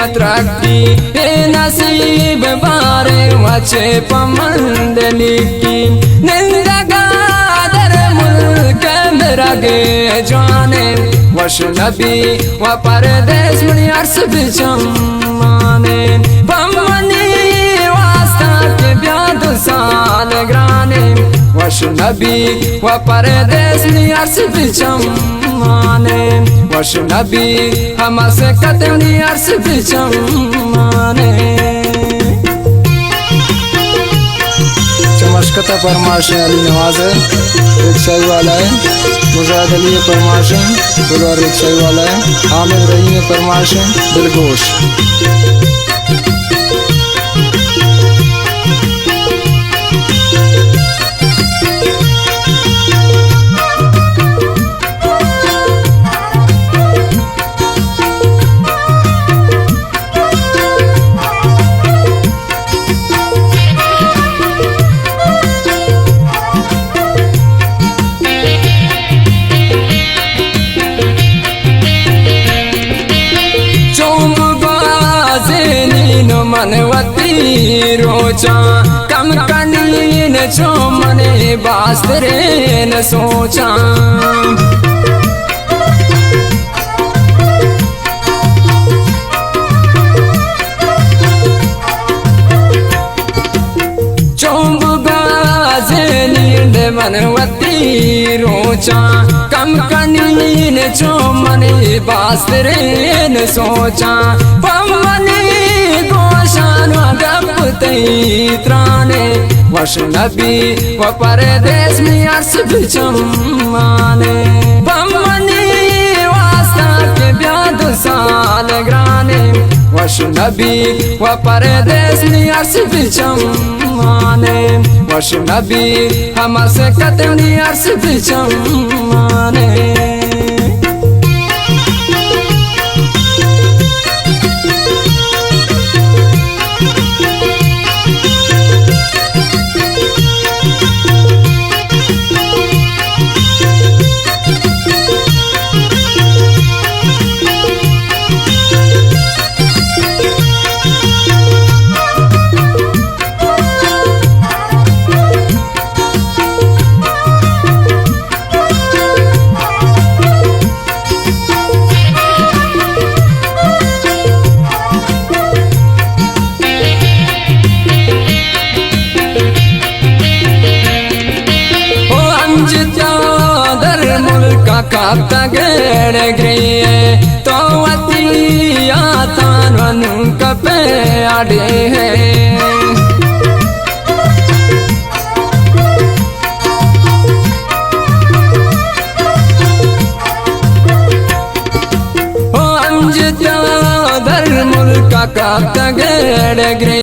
वत्रकी नसीब बारे वचे पमंडली की निंदगा दर मुल्क मेरा गे जाने वश नबी व परदेश में अर्स बिचमाने पमनी वास्ता के ब्याद साल ग्राने वश नबी व परदेश में अर्स बिचमाने वश नबी हमसे कतनी अर्स बिचमाने चमशकता परमाश अली नवाज है रिक्शाई वाला है मुजाहिद अली परमाश है बुलवार रिक्शाई वाला है हामिद रहीम परमाश है दिलगोश मनवती रोचा कम कनी न छो मने बास्तरे न सोचा चौब बाजे नींद मनवती रोचा कम कनी न छो मने बास्तरे न सोचा पवनी गोशान त्राने वश नबी व परदेश में अर्स बिचमाने पमनी वास्ता के ब्याद साल ग्राने वश नबी व परदेश में अर्स बिचमाने वश नबी हमसे कतनी अर्स बिचमाने काप्ता गेड़ गई तो अतिया तान कपे आड़े है ओ अंज दर मुल्क काप्ता गेड़ गई।